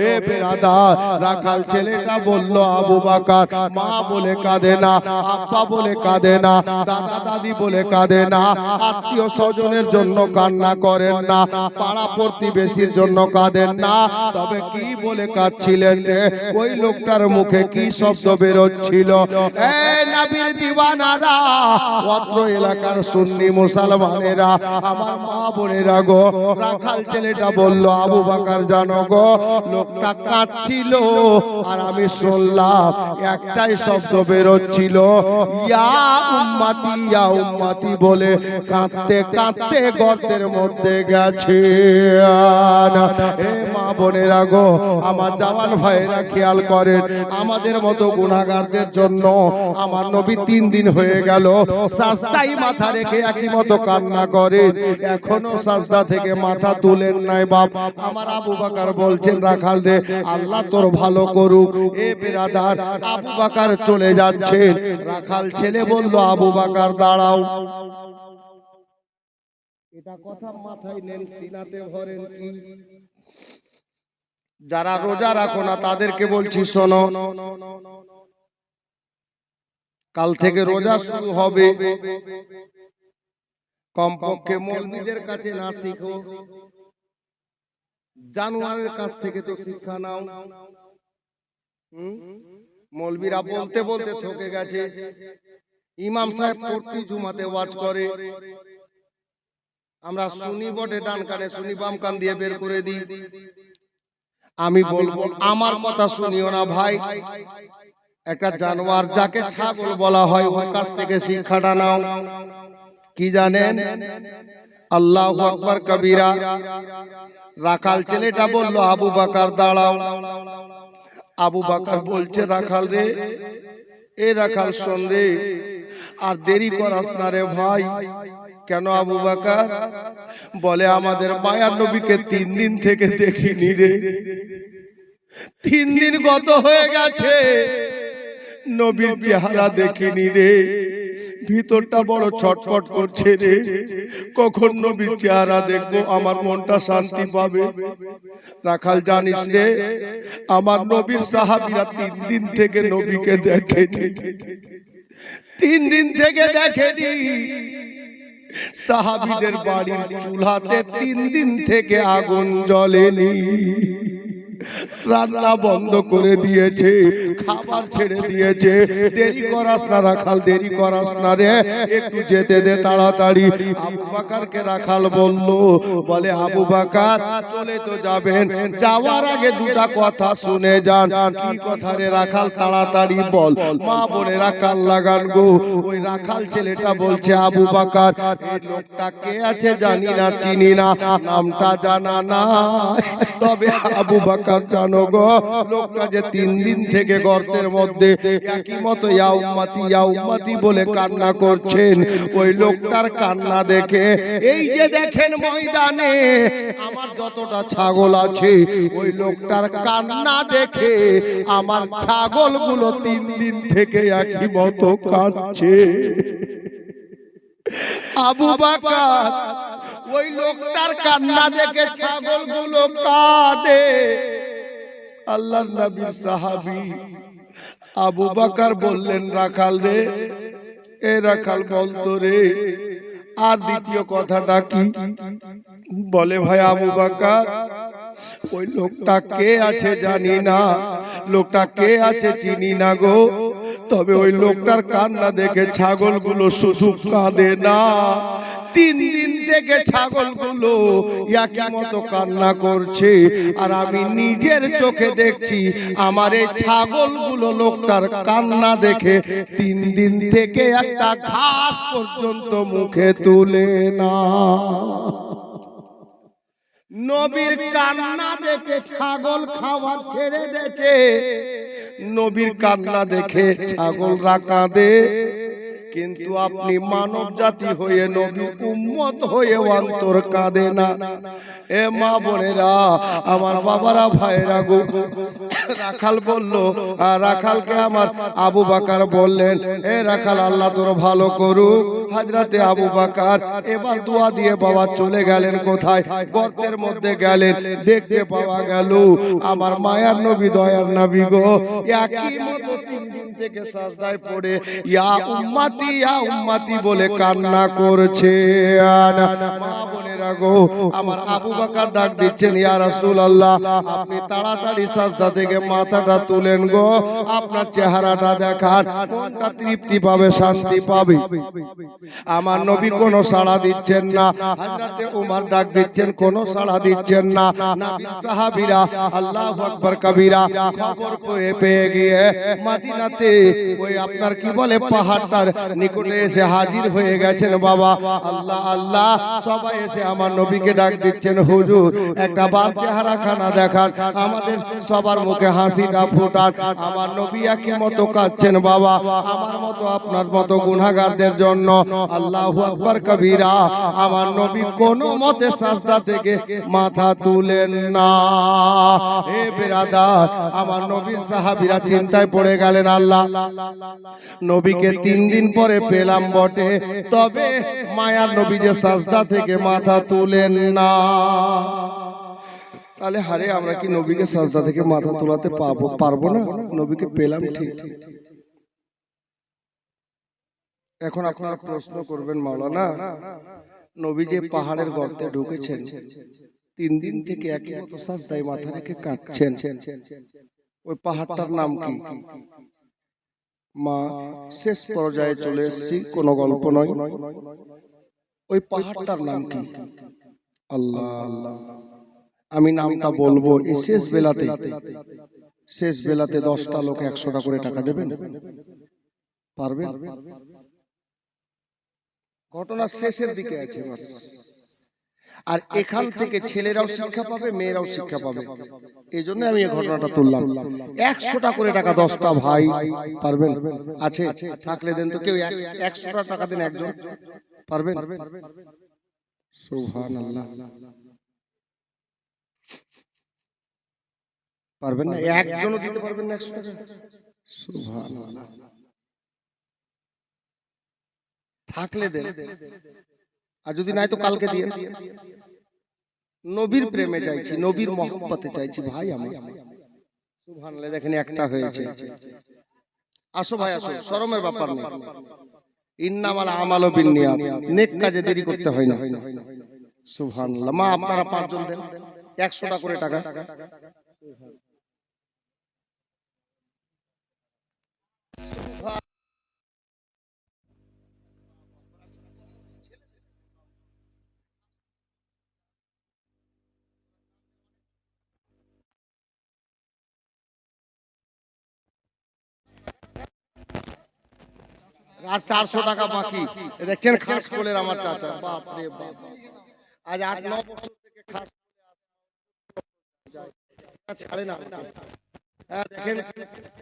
এ বেরাদার, রাখাল ছেলেটা বলল, আবু বকর, মা বলে কাঁদে না, আব্বা বলে কাঁদে না, দাদা দাদি বলে কাঁদে না, আত্মীয় স্বজনের জন্য কান্না করেন না, পাড়া প্রতিবেশীর জন্য কাঁদেন না, তবে কি বলে কাঁদছিলেন রে? ওই লোকটার মুখে কি শব্দ বেরোচ্ছিল? এই নবীর দিওয়ানারা, অত্র এলাকার সুন্নি মুসলমানেরা, আমার মা বোনেরা গো, রাখাল ছেলেটা বলল, আবু বকর জানো গো, লোকটা কাঁদছিল আর আমি শুনলাম একটাই শব্দ বেরোচ্ছিল, ইয়া উম্মতি, ইয়া উম্মতি বলে কাঁদতে কাঁদতে গর্তের মধ্যে গেছে। এ মা বোনেরা গো, আমার জওয়ান ভাইরা খেয়াল করেন, আমাদের মতো গুনাহগারদের জন্য আমার নবী 3 দিন হয়ে গেল সাজদায় মাথা রেখে একই মতো কান্না করেন, এখনো সাজদা থেকে মাথা তুলেন নাই বাপ। আমার আবু বকর বলছেন, রাখাল রে, আল্লাহ তোর ভালো করুক। এ বেরাদার, আবু বকর চলে যাচ্ছেন। রাখাল ছেলে বলল, আবু বকর দাঁড়াও। এটা কথা মাথায় নেন, সিনাতে ভরেন। কি যারা রোজা রাখো না তাদেরকে বলছি, শোনো, কাল থেকে রোজা শুরু হবে, কমপক্ষে মৌলবীদের কাছে না শিখো, জানোয়ারের কাছ থেকে তো শিক্ষা নাও। মৌলবীরা বলতে বলতে থকে গেছে। ইমাম সাহেব প্রতি জুমাতে ওয়াজ করে, আমরা শুনি বটে, ডান কানে শুনি, বাম কান দিয়ে বের করে দিই। আমি বলবো, আমার কথা শুনিও না ভাই, একটা জানোয়ার যাকে ছাগল বলা হয়, ওর কাছ থেকে শিক্ষাটা নাও। কি জানেন? আল্লাহু আকবার কবীরা। রাখাল ছেলেটা বলল, আবু বকর দাঁড়াও। আবু বকর বলছে, রাখাল রে, এ রাখাল শোন রে, আর দেরি করাস না রে ভাই। কেন আবু বকর? বলে, আমাদের মায়ার নবীকে 3 দিন থেকে দেখিনি রে, 3 দিন গত হয়ে গেছে, নবীর চেহারা দেখিনি রে, ভিতরটা বড় ছটফট করছে রে, কখন নবীর চেহারা দেখবো, আমার মনটা শান্তি পাবে। রাখাল জানিস রে, আমার নবীর সাহাবীরা 3 দিন থেকে নবীকে দেখেনি, 3 দিন থেকে দেখেনি। সাহাবীদের বাড়ির চুলাতে 3 দিন থেকে আগুন জ্বলেনি, রান্না বন্ধ করে দিয়েছে, খাবার ছেড়ে দিয়েছে। দেরি করাস না রাখাল, দেরি করাস না রে, একটু যেতে দে তাড়াতাড়ি। আবু বকরকে রাখাল বলল, বলে আবু বকর চলে তো যাবেন, যাওয়ার আগে দুটা কথা শুনে যান। কি কথা রে রাখাল, তাড়াতাড়ি বল। মা বোনেরা কান লাগান গো। ওই রাখাল ছেলেটা বলছে, আবু বকর এই লোকটা কে আছে জানি না, চিনি না, নামটা জানা না, তবে আবু বকর জানো গো, লোকটা যে 3 দিন থেকে গর্তের মধ্যে একই মতো ইয়া উম্মতি বলে কান্না করছেন। ওই লোকটার কান্না দেখে, এই যে দেখেন ময়দানে আমার যতটা ছাগল আছে, ওই লোকটার কান্না দেখে আমার ছাগলগুলো 3 দিন থেকে একই মতো কাঁদছে। আবু বকর ওই লোকটার কান্না দেখে ছাগলগুলো কাঁদে। আল্লাহর নবীর সাহাবী আবু বকর বললেন, রাখাল রে, এ রাখাল বলতো রে, আর দ্বিতীয় কথাটা কি? বলে, ভাই আবু বকর ওই লোকটা কে আছে জানি না, লোকটা কে আছে চিনি না গো, তবে ওই লোকটার কান্না দেখে ছাগলগুলো শুধু কাঁদে না, 3 দিন থেকে ছাগলগুলো একই মতো কান্না করছে। আর আমি নিজের চোখে দেখছি আমার এই ছাগলগুলো লোকটার কান্না দেখে 3 দিন থেকে একটা ঘাস পর্যন্ত মুখে তুলে না। নবীর কান্না দেখে ছাগল খাওয়া ছেড়ে দিয়েছে, নবীর কান্না দেখে ছাগলরা কাঁদে। কিন্তু আপনি মানব জাতি হয়ে, নবীর উম্মত হয়ে অন্তর কাঁদে না। এ মা বোনেরা, আমার বাবারা, ভাইরা গো, রাখাল বলল, রাখালকে আমার আবু বকর বললেন, এ রাখাল আল্লাহ তোর ভালো করুক। হযরতে আবু বকর এবার দোয়া দিয়ে বাবা চলে গেলেন কোথায়? গর্তের মধ্যে গেলেন। দেখতে পাওয়া গেল আমার মায়ার নবী, দয়ার নবী গো, একই মতো 3 দিন থেকে সাজদায় পড়ে ইয়া উম্মতি বলে কান্না করছে। মা বোনেরা গো, আমার আবু বকর ডাক দিচ্ছেন, ইয়া রাসূলুল্লাহ আপনি তাড়াতাড়ি সাজদা থেকে মাথাটা তুলেন গো, আপনার চেহারাটা দেখান, মনটা তৃপ্তি পাবে, শান্তি পাবে। আমার নবী কোনো সাড়া দিচ্ছেন না। হযরতে উমর ডাক দিচ্ছেন, কোনো সাড়া দিচ্ছেন না। নবীর সাহাবীরা আল্লাহু আকবার কবীরা খবর পেয়ে গিয়ে মদিনাতে ওই আপনার কি বলে পাহাড়টার নিকটে এসে হাজির হয়ে গেছেন। বাবা আল্লাহ আল্লাহ সবাই এসে আমার নবীকে ডাক দিচ্ছেন, হুজুর একটা বার চেহারা খানা দেখান, আমাদের সবার মুখে হাসিটা ফোটান। আমার নবী একই মতো কাঁদছেন। বাবা আমার মতো আপনার মতো গুনাহগারদের জন্য। আল্লাহু আকবার কবীরা। আমার নবী কোনো মতে সাজদা থেকে মাথা তুলেন না। হে বিরাদার, আমার নবীর সাহাবীরা চিন্তায় পড়ে গেলেন, আল্লাহ নবীকে 3 দিন পরে পেলাম বটে, তবে মায়ার নবী যে সাজদা থেকে মাথা তুলেন না। তাহলে হারে আমরা কি নবীকে সাজদা থেকে মাথা তোলাতে পারবো না? নবীকে পেলাম ঠিক, এখন আপনারা প্রশ্ন করবেন, মাওলানা নবী যে পাহাড়ের গর্তে ঢুকেছেন, 3 দিন থেকে একই মতো সাজদায় মাথা রেখে কাঁদছেন, ওই পাহাড়টার নাম কি? মা শেষ পর্যায়ে চলে এসেছি, কোনো গল্প নয়। ওই পাহাড়টার নাম কি? আল্লাহ আল্লাহ, আমি নামটা বলবো। এই শেষ বেলাতে 10টা লোক 100টা করে টাকা দেবেন, পারবেন? ঘটনা শেষের দিকে আছে বাস। আর এখান থেকে ছেলেরাও শিক্ষা পাবে, মেয়েরাও শিক্ষা পাবে। এই জন্য আমি এই ঘটনাটা তুললাম। 100টা করে টাকা 10টা ভাই, পারবেন? আছে থাকলে দেন তো। কেউ 100টা টাকা দেন, একজন পারবেন? সুবহানাল্লাহ, পারবেন না? একজনও দিতে পারবেন না 100 টাকা? সুবহানাল্লাহ, থাকলে দেন, আর যদি নাই তো কালকে দিয়ে। নবীর প্রেমে চাইছি, নবীর মহব্বতে চাইছি ভাই আমার। সুবহানাল্লাহ, দেখেন একটা হয়েছে। আসো ভাই আসো, শরমের ব্যাপার নেই। ইন্নামাল আমালু বিন্নিয়াত, নেক কাজে দেরি করতে হয় না। সুবহানাল্লাহ। মা আপনারা পাঁচজন দেন 100 টাকা করে টাকা। আর 400 টাকা বাকি। দেখছেন খাস কোলের আমার চাচা, বাপ রে বাপ, আজ 8-9 বছর থেকে খাস ছাড়ে না। হ্যাঁ দেখেন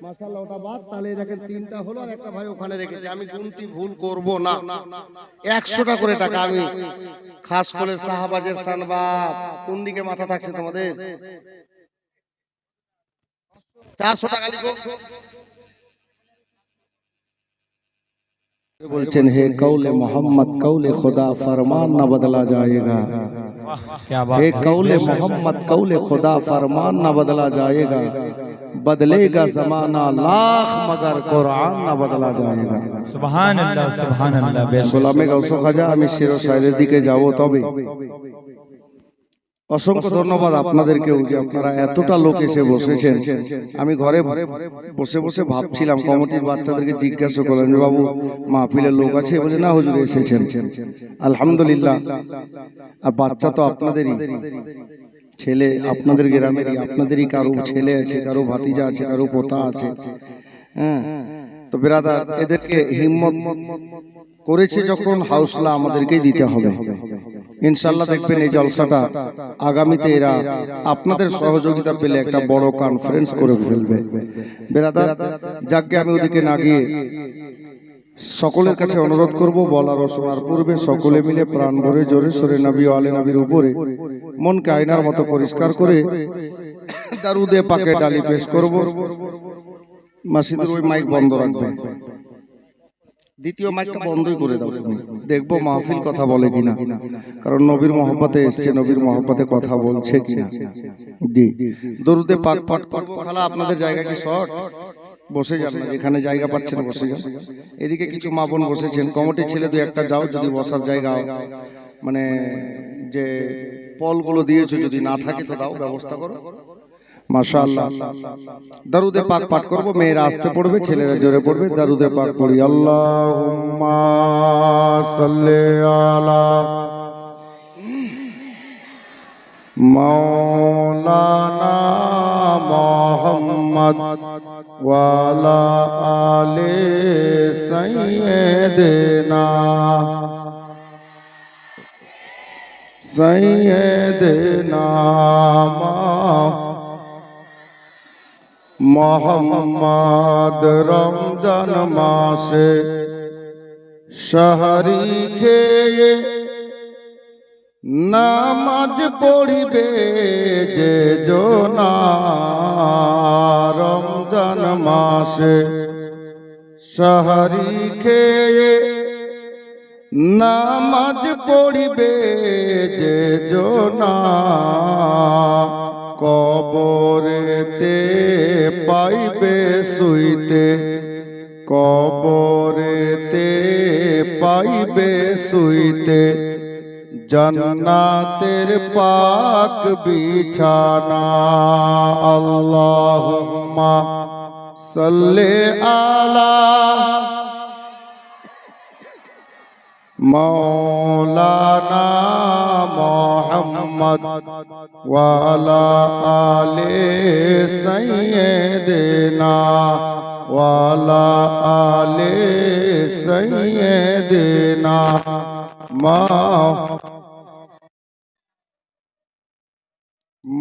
মাশাআল্লাহ, ওটা বাদ। তাহলে দেখেন 3টা হলো আর একটা ভাই ওখানে রেখেছে। আমি গুনতি ভুল করব না। 100 টাকা করে টাকা আমি খাস কোলের সাহাবাজের সানবাব। কোন দিকে মাথা থাকছে তোমাদের? 400 টাকা লিখো। बोलचन है कौले मोहम्मद कौले खुदा फरमान न बदला जाएगा। हे कौले मोहम्मद कौले खुदा फरमान न बदला जाएगा। बदलेगा जमाना लाख मगर कुरान न बदला जाएगा। सुभान अल्लाह सुभान अल्लाह। গোলামে গৌস খাজা, আমি শিরো শায়রের দিকে যাব। তবে অসংখ্য ধন্যবাদ আপনাদেরকেও যে আপনারা এতটা লোক এসে বসেছেন। আমি ঘরে বসে বসে ভাবছিলাম, কমিটির বাচ্চাদেরকে জিজ্ঞাসা করলাম যে বাবু মাহফিলের লোক আছে? বলে না হুজুর এসেছেন। আলহামদুলিল্লাহ। আর বাচ্চা তো আপনাদেরই, ছেলে আপনাদের গ্রামেরই, আপনাদেরই কারো ছেলে আছে, কারো ভাতিজা আছে, কারো পোতা আছে। হ্যাঁ, তো ব্রাদার এদেরকে হিম্মত করেছে যখন, হাউসলা আমাদেরকেই দিতে হবে। ইনশাআল্লাহ দেখবেন এই জলসাটা আগামীতে এরা আপনাদের সহযোগিতা পেলে একটা বড় কনফারেন্স করে ফেলবে। ব্রাদার যাকে আমি ওদিকে না গিয়ে সকলের কাছে অনুরোধ করব, বলার ও শোনার পূর্বে সকলে মিলে প্রাণ ভরে জোরে সোরে নবী ও আলে নবীর উপরে মনকে আয়নার মতো পরিষ্কার করে দারুদে পাকে ডালি পেশ করব। মসজিদের ওই মাইক বন্ধ রাখবে, দ্বিতীয় মাইকটা বন্ধই করে দাও। দেখবো মাহফিল কথা বলে কিনা, কারণ নবীর মহব্বতে এসছে, নবীর মহব্বতে কথা বলছে কিনা। জি, দরুদে পাক পাঠ করবো। খালা আপনাদের জায়গা কি শর্ট? বসে যান না, যেখানে জায়গা পাচ্ছেন বসে যান। এদিকে কিছু মা বোন বসেছেন, কমিটির ছেলে দু একটা যাও, যদি বসার জায়গা মানে যে পলগুলো দিয়েছো যদি না থাকে তো দাও, ব্যবস্থা করো। মাশাআল্লাহ। দরুদে পাক পাঠ করব, মেয়েরা আসতে পড়বে, ছেলেরা জোরে পড়বে। দরুদে পাক পড়ি। আল্লাহুম্মা সাল্লি আলা মাওলানা মুহাম্মদ ওয়া আলা আলি সাইয়্যিদিনা সাইয়্যিদিনা মোহাম্মদ। রমজান মাসে শাহরি খেয়ে নামাজ পড়িবে যে জনা, রমজান মাসে শাহরি খেয়ে নামাজ পড়িবে যে জনা, কবরেতে পাইবে শুইতে, কবরেতে পাইবে শুইতে জান্নাতের পাক বিছানা। আল্লাহুম্মা সাল্লি আলা মাওলানা মুহাম্মদ ওয়া আলা আলি সাইয়্যিদিনা ওয়া আলা আলি সাইয়্যিদিনা।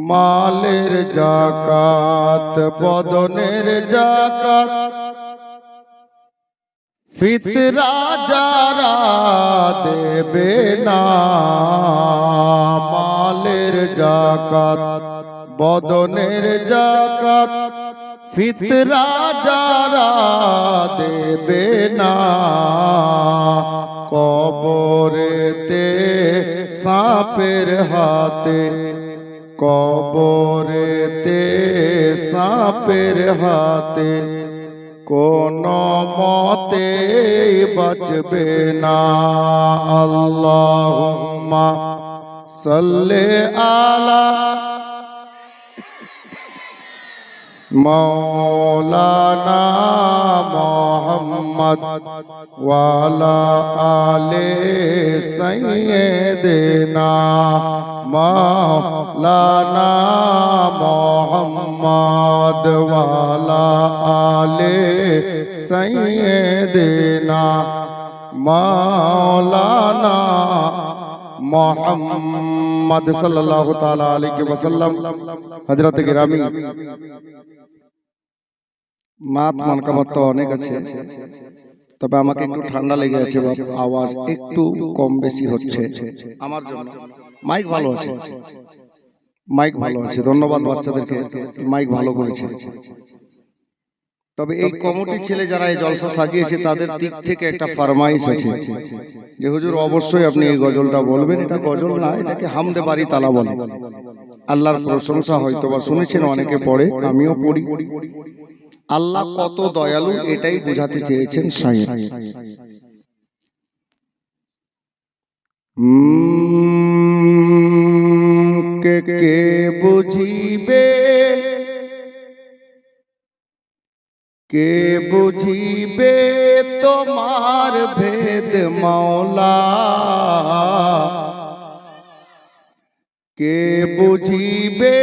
মালের যাকাত, বদনের যাকাত, ফিতরা যারা দেবে না, মালের যাকাত, বদনের যাকাত, ফিতরা যারা দেবে না, কবরেতে সাপের হাতে, কবরেতে সাপের হাতে কোন মতে বাঁচবে না। আল্লাহুম্মা সাল্লি আলা মাওলানা মুহাম্মদ ওয়া আলা আলি সাইয়্যিদিনা মাওলানা মুহাম্মদ ওয়া আলা আলি সাইয়্যিদিনা মাওলানা মুহাম্মদ সাল্লাল্লাহু তাআলা আলাইহি ওয়াসাল্লাম। হযরত গিরামি নাত মানকাবাত তো অনেক আছে, তবে আমাকে একটু ঠান্ডা লেগে আছে, আওয়াজ একটু কম বেশি হচ্ছে আমার জন্য। মাইক ভালো আছে, মাইক ভালো আছে, ধন্যবাদ বাচ্চাদেরকে, মাইক ভালো করেছে। তবে এই কমিটি ছেলে যারা এই জলসা সাজিয়েছে তাদের দিক থেকে একটা ফরমাইশ আছে যে হুজুর অবশ্যই আপনি এই গজলটা বলবেন। এটা গজল না, এটাকে হামদে বাড়ি তালা বলে। আল্লাহর প্রশংসা হয়তো বা শুনেছেন, অনেকে পড়ে, আমিও পড়ি। আল্লাহ কত দয়ালু এটাই বোঝাতে চেয়েছেন শায়ের। কে বুঝিবে, কে বুঝিবে তোমার ভেদ মাওলা, কে বুঝিবে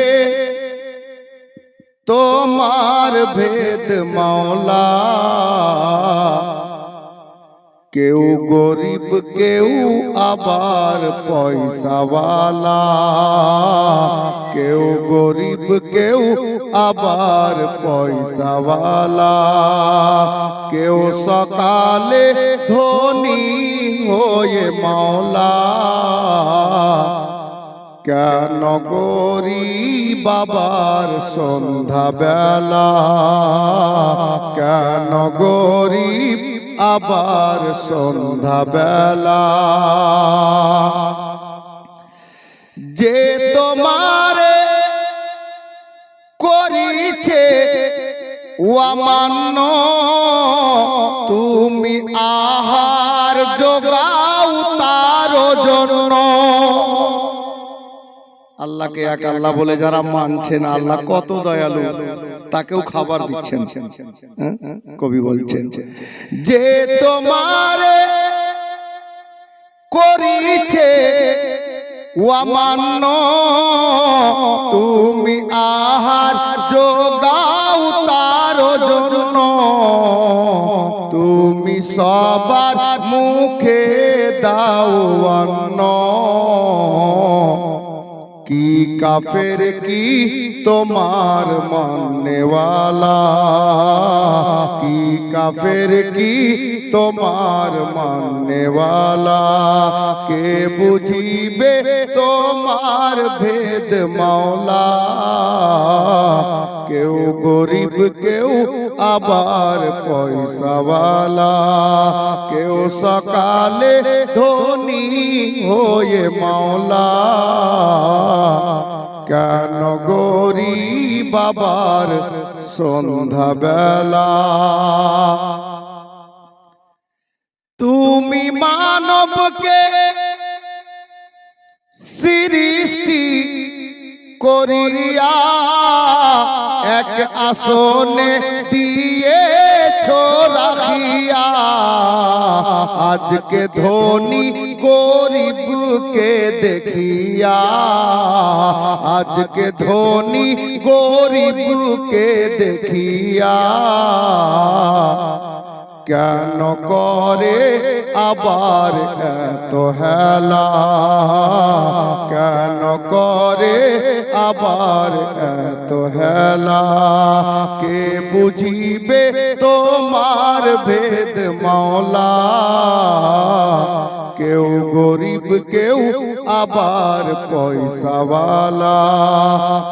তোমার ভেদ মাওলা। কেউ গরিব কেউ আবার পয়সাওয়ালা, কেউ গরিব কেউ আবার পয়সাওয়ালা, কেউ সকালে ধনী হয়ে মাওলা। কেন গরিব বাবার সন্ধ্যা বেলা, কেন গরিব আবার সন্ধ্যা বেলা। যে তোমারে করিছে অমান্য, তুমি আহার যোগাও তার জন্য। আল্লাহকে এক আল্লাহ বলে যারা মানছেন, আল্লাহ কত দয়ালু, তাকেও খাবার দিচ্ছেন। কবি বলছেন যে তোমারে করিছে অমান্য, তুমি আহার যোগাও তার জন্য। তুমি সবার মুখে দাও অন্ন, কি কাফের কি তোমার মাননেওয়ালা, কি কাফের কি তোমার মাননেওয়ালা। কে বুঝিবে তোমার ভেদ মাওলা, কেউ গরিব কেউ আবার পয়সাওয়ালা, কেউ সকালে ধনী হয়ে মাওলা। কেন গরিব বাবার সন্ধ্যা বেলা। তুমি মানবকে সৃষ্টি করিয়া এক আসনে দিয়েছ রাখিয়া, আজকে ধনী গরিবকে দেখিয়া, আজকে ধনী গরিবকে দেখিয়া। কেন করে আবার এত হেলা, কেন করে আবার এত হেলা। কে বুঝিবে তোমার ভেদ মাওলা, কেউ গরিব কেউ আবার পয়সাওয়ালা,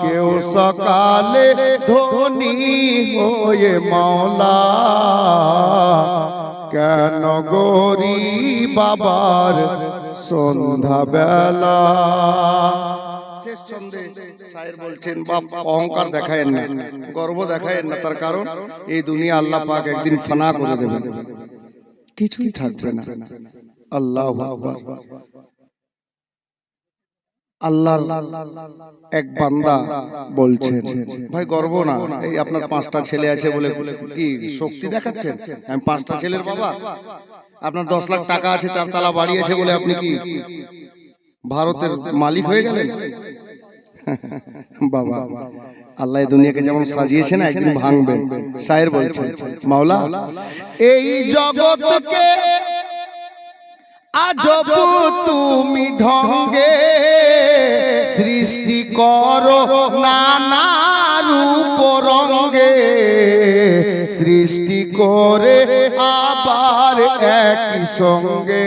কেউ সকালে ধনী হয়ে মাওলা। কেন গরিব বাবার সন্ধ্যা বেলা। শেষ ছন্দে শায়ের বলছেন, বাপ অহংকার দেখায়েন না, গর্ব দেখায়েন না, তার কারণ এই দুনিয়া আল্লাহ পাক একদিন ফানা করে দেবেন, কিছুই থাকবে না। আল্লাহু আকবার। আল্লাহর এক বান্দা বলছেন, ভাই গর্ব না, এই আপনার 5টা ছেলে আছে বলে কি শক্তি দেখাচ্ছেন? আমি 5টা ছেলের বাবা। আপনার 10 লাখ টাকা আছে, 4 তলা বাড়ি আছে বলে আপনি কি ভারতের মালিক হয়ে গেলেন? বাবা, আল্লাহ এই দুনিয়াকে যেমন সাজিয়েছেন একদিন ভাঙবেন। শায়ের বলছেন, মাওলা এই জগৎকে আজব তুমি ঢঙ্গে সৃষ্টি করো নানা রূপ রঙ্গে, সৃষ্টি করে আবার একই সঙ্গে,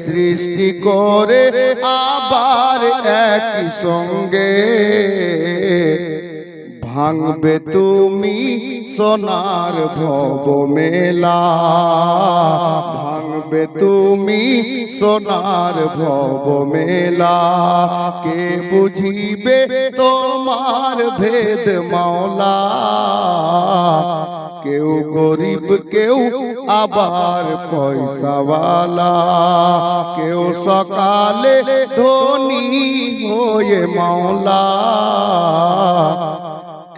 সৃষ্টি করে আবার একই সঙ্গে, ভাঙবে তুমি সোনার ভব মেলা, ভাঙবে তুমি সোনার ভব মেলা, কে বুঝিবে তোমার ভেদ মাওলা, কেউ গরিব কেউ আবার পয়সাওয়ালা, কেউ সকালে ধনী হয়ে মাওলা,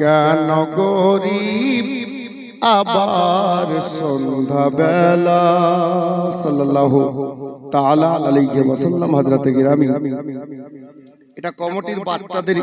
কেন গরিব আবার সন্ধ্যাবেলা। সাল্লাল্লাহু তাআলা আলাইহি ওয়াসাল্লাম। হযরত গিরামি, এটা কমিটির বাচ্চাদের